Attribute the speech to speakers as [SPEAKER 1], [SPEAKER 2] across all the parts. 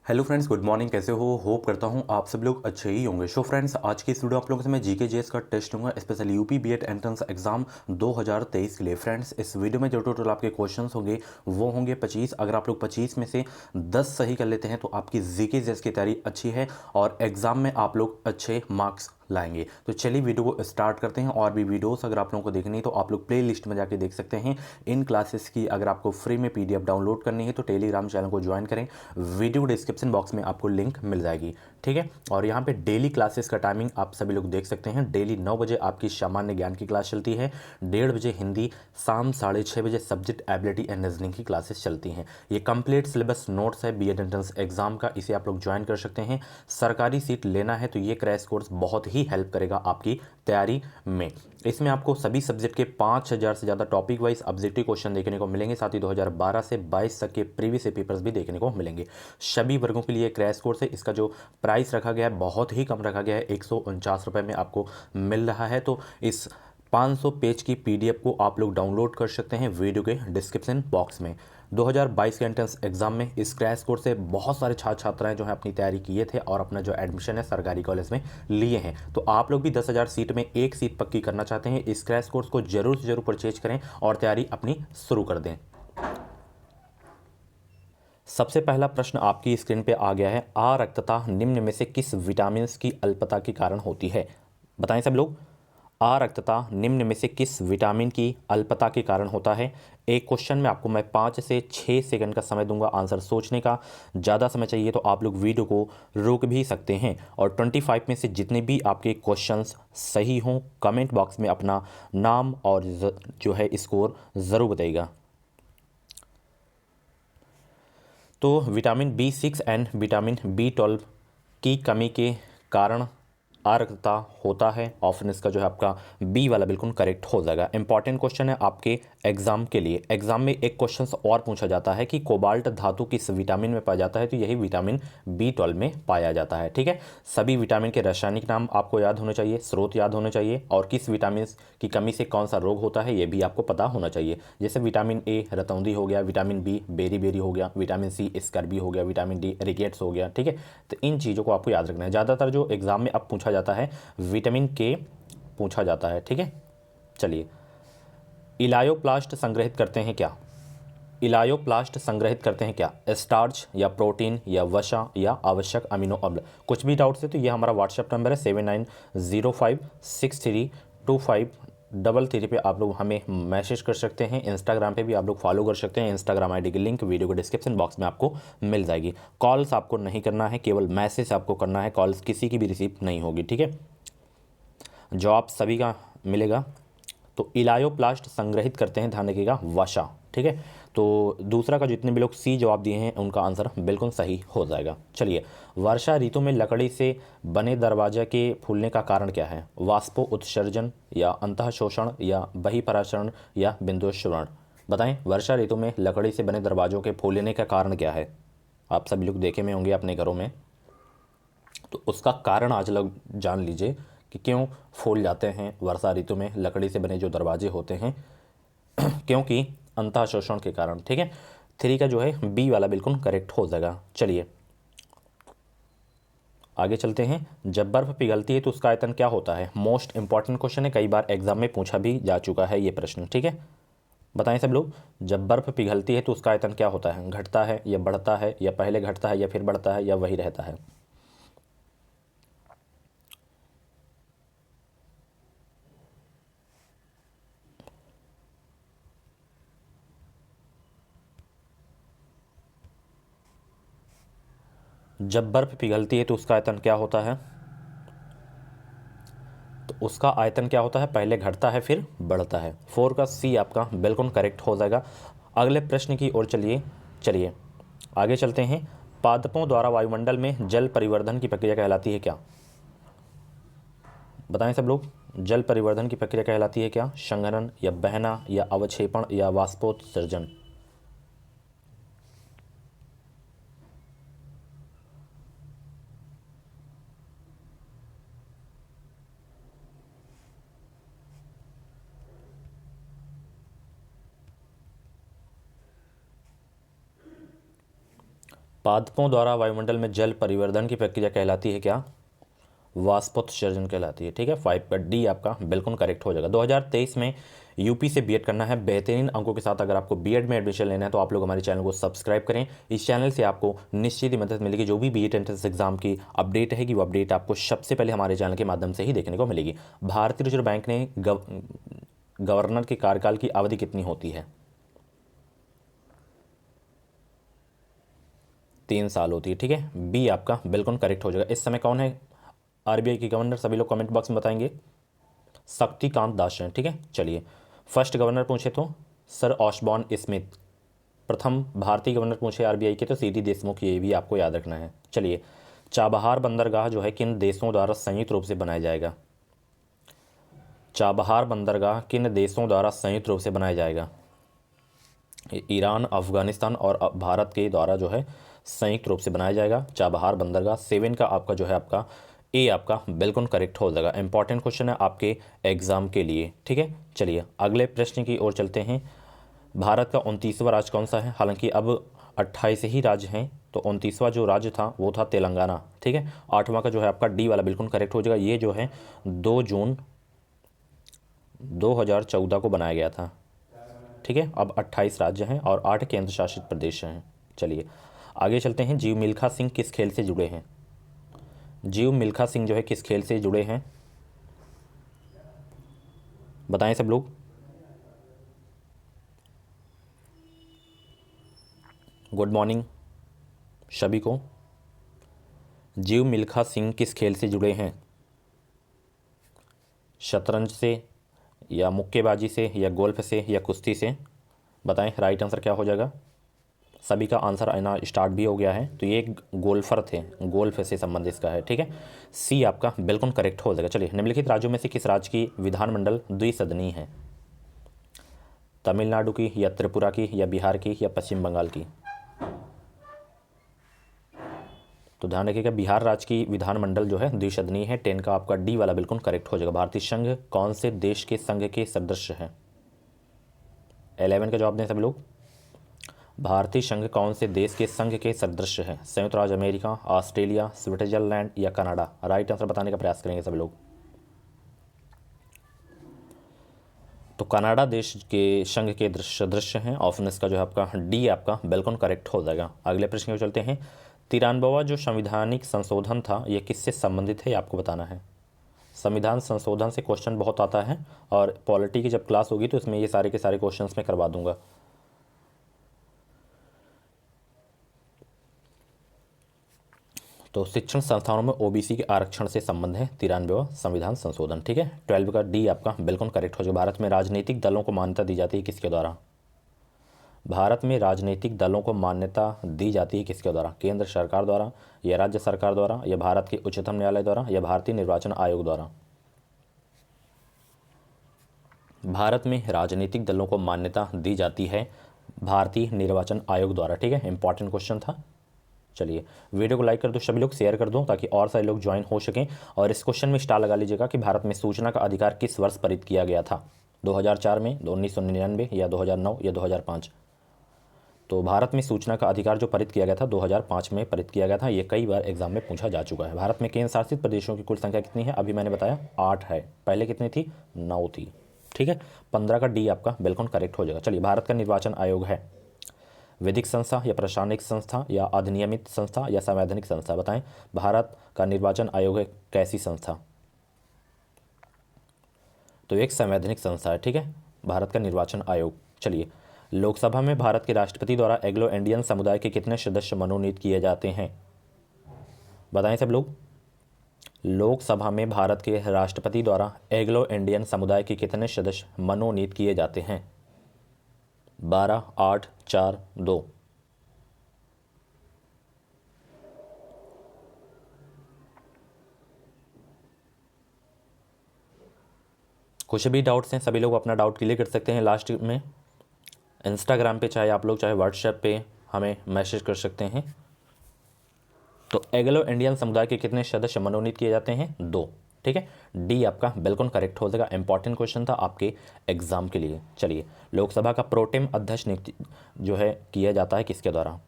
[SPEAKER 1] Hello friends, good morning. कैसे हो? Hope करता हूँ आप सब लोग अच्छे ही होंगे। सो फ्रेंड्स, आज की इस वीडियो आप लोगों से मैं जीके जेएस का टेस्ट दूंगा, specially UP BEd entrance exam 2023 के लिए। फ्रेंड्स, इस वीडियो में जो टोटल आपके क्वेश्चंस होंगे वो होंगे 25। अगर आप लोग 25 में से 10 सही कर लेते हैं तो आपकी जीके जेएस की तैयारी अच्छी है और एग्जाम में आप लोग अच्छे मार्क्स लाएंगे। तो चलिए वीडियो को स्टार्ट करते हैं। और भी वीडियोस अगर आप लोगों को देखनी है तो आप लोग प्ले लिस्ट में जाके देख सकते हैं। इन क्लासेस की अगर आपको फ्री में पीडीएफ डाउनलोड करनी है तो टेलीग्राम चैनल को ज्वाइन करें। वीडियो डिस्क्रिप्शन बॉक्स में आपको लिंक मिल जाएगी, ठीक है। और यहाँ पे डेली क्लासेस का टाइमिंग आप सभी लोग देख सकते हैं। डेली 9 बजे आपकी सामान्य ज्ञान की क्लास चलती है, 1:30 बजे हिंदी, शाम 6:30 बजे सब्जेक्ट एबिलिटी एंड रीजनिंग की क्लासेस चलती हैं। ये कंप्लीट सिलेबस नोट्स है बीएड एंट्रेंस एग्जाम का, इसे आप लोग ज्वाइन कर सकते हैं। सरकारी सीट लेना है तो ये क्रैश कोर्स बहुत ही हेल्प करेगा आपकी तैयारी में। इसमें आपको सभी सब्जेक्ट के 5000 से ज़्यादा टॉपिक वाइज ऑब्जेक्टिव क्वेश्चन देखने को मिलेंगे। साथ ही 2012 से 22 तक के प्रीवियस पेपर्स भी देखने को मिलेंगे। सभी वर्गों के लिए क्रैश कोर्स है। इसका जो प्राइस रखा गया है बहुत ही कम रखा गया है, 149 रुपये में आपको मिल रहा है। तो इस 500 पेज की पीडीएफ को आप लोग डाउनलोड कर सकते हैं वीडियो के डिस्क्रिप्शन बॉक्स में। 2022 के एंट्रेंस एग्जाम में इस क्रैश कोर्स से बहुत सारे छात्र छात्राएं जो हैं अपनी तैयारी किए थे और अपना जो एडमिशन है सरकारी कॉलेज में लिए हैं। तो आप लोग भी 10,000 सीट में एक सीट पक्की करना चाहते हैं, इस क्रैश कोर्स को जरूर से जरूर परचेज करें और तैयारी अपनी शुरू कर दें। सबसे पहला प्रश्न आपकी स्क्रीन पे आ गया है, आ रक्तता निम्न में से किस विटामिन की अल्पता के कारण होती है? बताएं सब लोग, आ रक्तता निम्न में से किस विटामिन की अल्पता के कारण होता है? एक क्वेश्चन में आपको मैं 5 से 6 सेकंड का समय दूंगा आंसर सोचने का। ज़्यादा समय चाहिए तो आप लोग वीडियो को रोक भी सकते हैं। और 25 में से जितने भी आपके क्वेश्चंस सही हों कमेंट बॉक्स में अपना नाम और जो है स्कोर ज़रूर बताइएगा। तो vitamin B6 and vitamin B12 की कमी के कारण आर्कता होता है। ऑप्शन इसका जो है आपका बी वाला बिल्कुल करेक्ट हो जाएगा। इंपॉर्टेंट क्वेश्चन है आपके एग्जाम के लिए। एग्जाम में एक क्वेश्चन और पूछा जाता है कि कोबाल्ट धातु किस विटामिन में पाया जाता है, तो यही विटामिन B12 में पाया जाता है, ठीक है। सभी विटामिन के रासायनिक नाम आपको याद होने चाहिए, स्रोत याद होने चाहिए और किस विटामिन की कमी से कौन सा रोग होता है ये भी आपको पता होना चाहिए। जैसे विटामिन ए रतौंधी हो गया, विटामिन बी बेरी बेरी हो गया, विटामिन सी स्कर्बी हो गया, विटामिन डी रिकेट्स हो गया, ठीक है। तो इन चीज़ों को आपको याद रखना है। ज़्यादातर जो एग्जाम में अब पूछा जाता है विटामिन के पूछा जाता है, ठीक है। चलिए, इलायोप्लास्ट संग्रहित करते हैं क्या? इलायोप्लास्ट संग्रहित करते हैं क्या? स्टार्च या प्रोटीन या वसा या आवश्यक अमीनो अम्ल? कुछ भी डाउट्स है तो ये हमारा व्हाट्सएप नंबर है 7905632533 पे आप लोग हमें मैसेज कर सकते हैं। इंस्टाग्राम पे भी आप लोग फॉलो कर सकते हैं। इंस्टाग्राम आईडी की लिंक वीडियो के डिस्क्रिप्शन बॉक्स में आपको मिल जाएगी। कॉल्स आपको नहीं करना है, केवल मैसेज आपको करना है, कॉल्स किसी की भी रिसीव नहीं होगी, ठीक है। जवाब सभी का मिलेगा। तो इलायोप्लास्ट संग्रहित करते हैं, ध्यान रखिएगा, वसा, ठीक है। तो दूसरा का जितने भी लोग सी जवाब दिए हैं उनका आंसर बिल्कुल सही हो जाएगा। चलिए, वर्षा ऋतु में लकड़ी से बने दरवाजे के फूलने का कारण क्या है? वाष्पो उत्सर्जन या अंतः शोषण या बहिपराचरण या बिंदुस्वरण? बताएं, वर्षा ऋतु में लकड़ी से बने दरवाजों के फूलने का कारण क्या है? आप सभी लोग देखे में होंगे अपने घरों में, तो उसका कारण आज लोग जान लीजिए कि क्यों फूल जाते हैं वर्षा ऋतु में लकड़ी से बने जो दरवाजे होते हैं क्योंकि अंतः शोषण के कारण, ठीक है। 3 का जो है बी वाला बिल्कुल करेक्ट हो जाएगा। चलिए आगे चलते हैं। जब बर्फ पिघलती है तो उसका आयतन क्या होता है? मोस्ट इंपॉर्टेंट क्वेश्चन है, कई बार एग्जाम में पूछा भी जा चुका है ये प्रश्न, ठीक है। बताएं सब लोग, जब बर्फ पिघलती है तो उसका आयतन क्या होता है? घटता है या बढ़ता है या पहले घटता है या फिर बढ़ता है या वही रहता है? जब बर्फ पिघलती है तो उसका आयतन क्या होता है? तो उसका आयतन क्या होता है? पहले घटता है फिर बढ़ता है। 4 का सी आपका बिल्कुल करेक्ट हो जाएगा। अगले प्रश्न की ओर चलिए। चलिए आगे चलते हैं। पादपों द्वारा वायुमंडल में जल परिवर्धन की प्रक्रिया कहलाती है क्या? बताएं सब लोग, जल परिवर्धन की प्रक्रिया कहलाती है क्या? संघनन या बहना या अवक्षेपण या वाष्पोत्सर्जन? पादपों द्वारा वायुमंडल में जल परिवर्धन की प्रक्रिया कहलाती है क्या? वाष्पोत्सर्जन कहलाती है। ठीक है, 5 का डी आपका बिल्कुल करेक्ट हो जाएगा। 2023 में यूपी से बीएड करना है बेहतरीन अंकों के साथ। अगर आपको बीएड में एडमिशन लेना है तो आप लोग हमारे चैनल को सब्सक्राइब करें। इस चैनल से आपको निश्चित ही मदद मिलेगी। जो भी बीएड एंट्रेंस एग्जाम की अपडेट रहेगी वो अपडेट आपको सबसे पहले हमारे चैनल के माध्यम से ही देखने को मिलेगी। भारतीय रिजर्व बैंक ने गवर्नर के कार्यकाल की अवधि कितनी होती है? 3 साल होती है। ठीक है, बी आपका बिल्कुल करेक्ट हो जाएगा। इस समय कौन है आरबीआई के गवर्नर? सभी लोग कमेंट बॉक्स में बताएंगे। शक्तिकांत दास हैं। ठीक है, चलिए फर्स्ट गवर्नर पूछे तो सर ऑशबॉर्न स्मिथ। प्रथम भारतीय गवर्नर पूछे आरबीआई के तो सीडी देशमुख, ये भी आपको याद रखना है। चलिए, चाबहार बंदरगाह जो है किन देशों द्वारा संयुक्त रूप से बनाया जाएगा? चाबहार बंदरगाह किन देशों द्वारा संयुक्त रूप से बनाया जाएगा? ईरान, अफगानिस्तान और भारत के द्वारा जो है संयुक्त रूप से बनाया जाएगा चाबहार बंदरगाह। 7 का आपका जो है आपका ए आपका बिल्कुल करेक्ट हो जाएगा। इंपॉर्टेंट क्वेश्चन है आपके एग्जाम के लिए। ठीक है, चलिए अगले प्रश्न की ओर चलते हैं। भारत का 29वां राज्य कौन सा है? हालांकि अब 28 ही राज्य हैं, तो 29वां जो राज्य था वो था तेलंगाना। ठीक है, 8वां का जो है आपका डी वाला बिल्कुल करेक्ट हो जाएगा। ये जो है 2 जून 2014 को बनाया गया था। ठीक है, अब 28 राज्य हैं और 8 केंद्र शासित प्रदेश हैं। चलिए आगे चलते हैं। जीव मिल्खा सिंह किस खेल से जुड़े हैं? जीव मिल्खा सिंह जो है किस खेल से जुड़े हैं? बताएं सब लोग। गुड मॉर्निंग सभी को। जीव मिल्खा सिंह किस खेल से जुड़े हैं? शतरंज से या मुक्केबाजी से या गोल्फ से या कुश्ती से? बताएं राइट आंसर क्या हो जाएगा। सभी का आंसर आना स्टार्ट भी हो गया है। तो ये गोल्फर थे, गोल्फ से संबंधित इसका है। ठीक है, सी आपका बिल्कुल करेक्ट हो जाएगा। चलिए, निम्नलिखित राज्यों में से किस राज्य की विधानमंडल द्विसदनीय है? तमिलनाडु की या त्रिपुरा की या बिहार की या पश्चिम बंगाल की? तो ध्यान रखिएगा, बिहार राज्य की विधानमंडल जो है द्विसदनीय है। 10 का आपका डी वाला बिल्कुल करेक्ट हो जाएगा। भारतीय संघ कौन से देश के संघ के सदस्य है? 11 का जवाब दें सभी लोग। भारतीय संघ कौन से देश के संघ के सदस्य है? संयुक्त राज्य अमेरिका, ऑस्ट्रेलिया, स्विट्जरलैंड या कनाडा? राइट आंसर बताने का प्रयास करेंगे सभी लोग। तो कनाडा देश के संघ के सदस्य हैं। ऑप्शन इसका जो है आपका डी आपका बिल्कुल करेक्ट हो जाएगा। अगले प्रश्न में चलते हैं। 93वां जो संवैधानिक संशोधन था ये किससे संबंधित है, आपको बताना है। संविधान संशोधन से क्वेश्चन बहुत आता है और पॉलिटी की जब क्लास होगी तो इसमें ये सारे के सारे क्वेश्चंस मैं करवा दूंगा। तो शिक्षण संस्थानों में ओबीसी के आरक्षण से संबंध है 93वां संविधान संशोधन। ठीक है, 12 का डी आपका बिल्कुल करेक्ट हो जाएगा। भारत में राजनीतिक दलों को मान्यता दी जाती है किसके द्वारा? भारत में राजनीतिक दलों को मान्यता दी जाती है किसके द्वारा? केंद्र सरकार द्वारा या राज्य सरकार द्वारा या भारत के उच्चतम न्यायालय द्वारा या भारतीय निर्वाचन आयोग द्वारा? भारत में राजनीतिक दलों को मान्यता दी जाती है भारतीय निर्वाचन आयोग द्वारा। ठीक है, इंपॉर्टेंट क्वेश्चन था। चलिए वीडियो को लाइक कर दो सभी लोग, शेयर कर दो ताकि और सारे लोग ज्वाइन हो सकें। और इस क्वेश्चन में स्टार लगा लीजिएगा कि भारत में सूचना का अधिकार किस वर्ष पारित किया गया था? 2004 में, 1999 या 2009 या 2005? तो भारत में सूचना का अधिकार जो पारित किया गया था 2005 में पारित किया गया था। ये कई बार एग्जाम में पूछा जा चुका है। भारत में केंद्र शासित प्रदेशों की कुल संख्या कितनी है? अभी मैंने बताया 8 है, पहले कितनी थी? 9 थी। ठीक है, 15 का डी आपका बिल्कुल करेक्ट हो जाएगा। चलिए, भारत का निर्वाचन आयोग है विधिक संस्था या प्रशासनिक संस्था या अधिनियमित संस्था या संवैधानिक संस्था? बताएं, भारत का निर्वाचन आयोग है कैसी संस्था? तो एक संवैधानिक संस्था है। ठीक है, भारत का निर्वाचन आयोग। चलिए, लोकसभा में भारत के राष्ट्रपति द्वारा एंग्लो इंडियन समुदाय के कितने सदस्य मनोनीत किए जाते हैं? बताएं सब लोग। लोकसभा में भारत के राष्ट्रपति द्वारा एंग्लो इंडियन समुदाय के कितने सदस्य मनोनीत किए जाते हैं? 12, 8, 4, 2? कुछ भी डाउट्स हैं सभी लोग अपना डाउट क्लियर कर सकते हैं लास्ट में। इंस्टाग्राम पे चाहे आप लोग चाहे व्हाट्सएप पे हमें मैसेज कर सकते हैं। तो एंग्लो इंडियन समुदाय के कितने सदस्य मनोनीत किए जाते हैं? 2। ठीक है, डी आपका बिल्कुल करेक्ट हो जाएगा। इंपॉर्टेंट क्वेश्चन था आपके एग्जाम के लिए। चलिए, लोकसभा का प्रोटेम अध्यक्ष नियुक्ति जो है किया जाता है किसके द्वारा?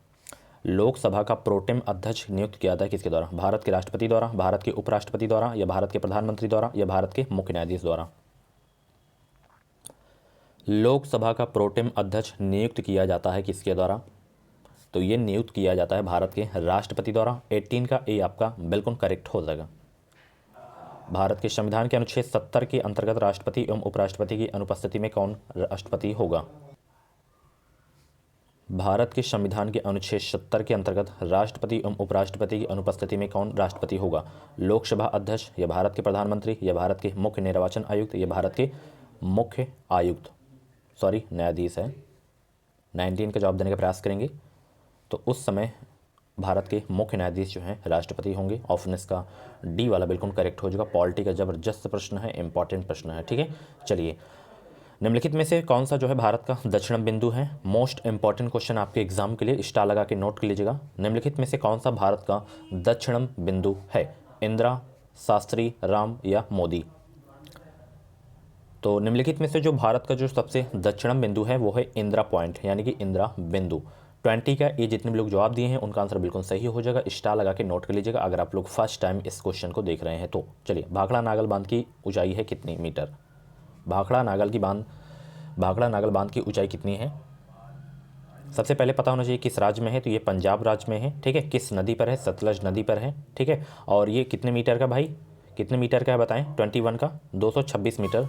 [SPEAKER 1] लोकसभा का प्रोटेम अध्यक्ष नियुक्त किया था किसके द्वारा? भारत के राष्ट्रपति द्वारा, भारत के उपराष्ट्रपति द्वारा, या भारत के प्रधानमंत्री द्वारा, या भारत के मुख्य न्यायाधीश द्वारा? लोकसभा का प्रोटेम अध्यक्ष नियुक्त किया जाता है किसके द्वारा? तो ये नियुक्त किया जाता है भारत के राष्ट्रपति द्वारा। 18 का ए आपका बिल्कुल करेक्ट हो जाएगा। भारत के संविधान के अनुच्छेद 70 के अंतर्गत राष्ट्रपति एवं उपराष्ट्रपति की अनुपस्थिति में कौन राष्ट्रपति होगा? भारत के संविधान के अनुच्छेद 70 के अंतर्गत राष्ट्रपति एवं उपराष्ट्रपति की अनुपस्थिति में कौन राष्ट्रपति होगा? लोकसभा अध्यक्ष, या भारत के प्रधानमंत्री, या भारत के मुख्य निर्वाचन आयुक्त, या भारत के मुख्य आयुक्त, सॉरी न्यायाधीश है। 19 का जवाब देने का प्रयास करेंगे तो उस समय भारत के मुख्य न्यायाधीश जो हैं राष्ट्रपति होंगे। ऑप्शन इसका डी वाला बिल्कुल करेक्ट हो जाएगा। पॉलिटी का ज़बरदस्त प्रश्न है, इंपॉर्टेंट प्रश्न है, ठीक है। चलिए, निम्नलिखित में से कौन सा जो है भारत का दक्षिण बिंदु है? मोस्ट इंपॉर्टेंट क्वेश्चन आपके एग्जाम के लिए, स्टार लगा के नोट कर लीजिएगा। निम्नलिखित में से कौन सा भारत का दक्षिण बिंदु है? इंदिरा, शास्त्री, राम या मोदी? तो निम्नलिखित में से जो भारत का जो सबसे दक्षिण बिंदु है वो है इंदिरा पॉइंट, यानी कि इंदिरा बिंदु। 20 का ये जितने भी लोग जवाब दिए हैं उनका आंसर बिल्कुल सही हो जाएगा। स्टार लगा के नोट कर लीजिएगा अगर आप लोग फर्स्ट टाइम इस क्वेश्चन को देख रहे हैं तो। चलिए, भाखड़ा नागल बांध की ऊंचाई है कितनी मीटर? भाखड़ा नागल बांध की ऊंचाई कितनी है? सबसे पहले पता होना चाहिए किस राज्य में है, तो ये पंजाब राज्य में है, ठीक है। किस नदी पर है? सतलज नदी पर है, ठीक है। और ये कितने मीटर का भाई, कितने मीटर का है बताएं? 21 का 226 मीटर,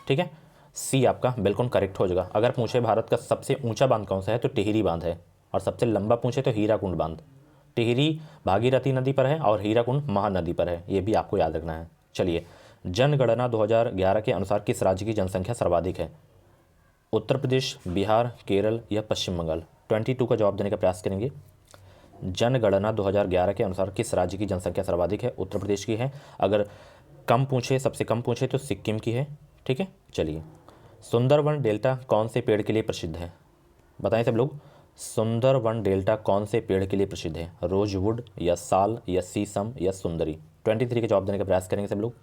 [SPEAKER 1] ठीक है। सी आपका बिल्कुल करेक्ट हो जाएगा। अगर पूछे भारत का सबसे ऊंचा बांध कौन सा है तो टिहरी बांध है, और सबसे लंबा पूछे तो हीराकुंड बांध। टिहरी भागीरथी नदी पर है और हीराकुंड महानदी पर है, ये भी आपको याद रखना है। चलिए, जनगणना 2011 के अनुसार किस राज्य की जनसंख्या सर्वाधिक है? उत्तर प्रदेश, बिहार, केरल या पश्चिम बंगाल? 22 का जवाब देने का प्रयास करेंगे। जनगणना 2011 के अनुसार किस राज्य की जनसंख्या सर्वाधिक है? उत्तर प्रदेश की है। अगर कम पूछे, सबसे कम पूछे तो सिक्किम की है, ठीक है। चलिए, सुंदरवन डेल्टा कौन से पेड़ के लिए प्रसिद्ध है? बताएं सब लोग, सुंदरवन डेल्टा कौन से पेड़ के लिए प्रसिद्ध है? रोजवुड या साल या शीशम या सुंदरी? 23 का जवाब देने का प्रयास करेंगे सब लोग।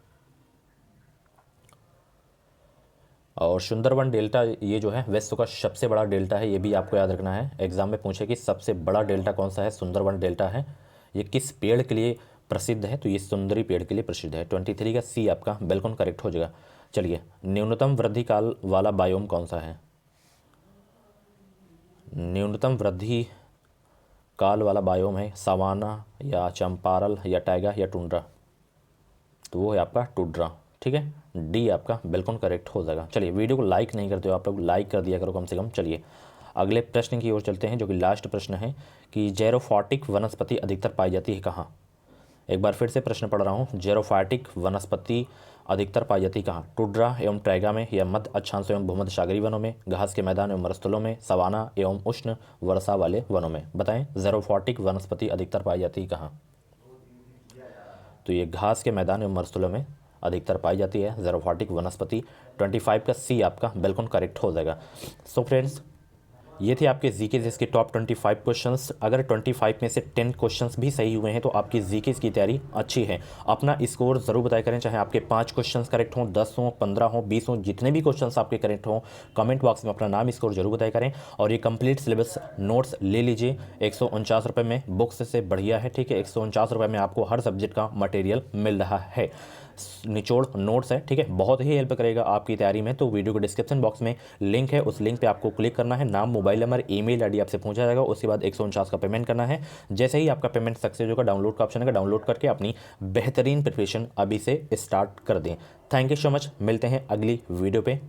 [SPEAKER 1] और सुंदरवन डेल्टा ये जो है विश्व का सबसे बड़ा डेल्टा है, ये भी आपको याद रखना है। एग्जाम में पूछे कि सबसे बड़ा डेल्टा कौन सा है? सुंदरवन डेल्टा है। ये किस पेड़ के लिए प्रसिद्ध है? तो ये सुंदरी पेड़ के लिए प्रसिद्ध है। 23 का सी आपका बिल्कुल करेक्ट हो जाएगा। चलिए, न्यूनतम वृद्धि काल वाला बायोम कौन सा है? न्यूनतम वृद्धि काल वाला बायोम है सवाना या चंपारल या टाइगा या टुंड्रा? तो वो है आपका टुंड्रा, ठीक है। डी आपका बिल्कुल करेक्ट हो जाएगा। चलिए, वीडियो को लाइक नहीं करते हो आप लोग, लाइक कर दिया करो कम से कम। चलिए, अगले प्रश्न की ओर चलते हैं जो कि लास्ट प्रश्न है कि जेरोफाइटिक वनस्पति अधिकतर पाई जाती है कहाँ? एक बार फिर से प्रश्न पढ़ रहा हूँ, जेरोफाइटिक वनस्पति अधिकतर पाई जाती कहाँ? टुंड्रा एवं टाइगा में, या मध्य अक्षांश एवं भूमध्य सागरीय वनों में, घास के मैदान एवं मरुस्थलों में, सवाना एवं उष्ण वर्षा वाले वनों में? बताएं, जेरोफाइटिक वनस्पति अधिकतर पाई जाती है कहाँ? तो ये घास के मैदान एवं मरुस्थलों में अधिकतर पाई जाती है जेरोफाइटिक वनस्पति। 25 का सी आपका बिल्कुल करेक्ट हो जाएगा। सो फ्रेंड्स, ये थे आपके जीके जिसके टॉप 25 क्वेश्चंस। अगर 25 में से 10 क्वेश्चंस भी सही हुए हैं तो आपकी जीके की तैयारी अच्छी है। अपना स्कोर ज़रूर बताया करें, चाहे आपके 5 क्वेश्चंस करेक्ट हों, 10 हों, 15 हों, 20 हों, जितने भी क्वेश्चंस आपके करेक्ट हों, कमेंट बॉक्स में अपना नाम स्कोर जरूर बताया करें। और ये कंप्लीट सिलेबस नोट्स ले लीजिए, 149 रुपये में बुक्स से बढ़िया है, ठीक है। 149 रुपये में आपको हर सब्जेक्ट का मटेरियल मिल रहा है, निचोड़ नोट्स है, ठीक है। बहुत ही हेल्प करेगा आपकी तैयारी में। तो वीडियो के डिस्क्रिप्शन बॉक्स में लिंक है, उस लिंक पे आपको क्लिक करना है, नाम, मोबाइल नंबर, ईमेल आईडी आपसे पूछा जाएगा, उसके बाद 149 का पेमेंट करना है। जैसे ही आपका पेमेंट सक्सेस होगा, डाउनलोड का ऑप्शन है, डाउनलोड करके अपनी बेहतरीन प्रिपरेशन अभी से स्टार्ट कर दें। थैंक यू सो मच, मिलते हैं अगली वीडियो पे।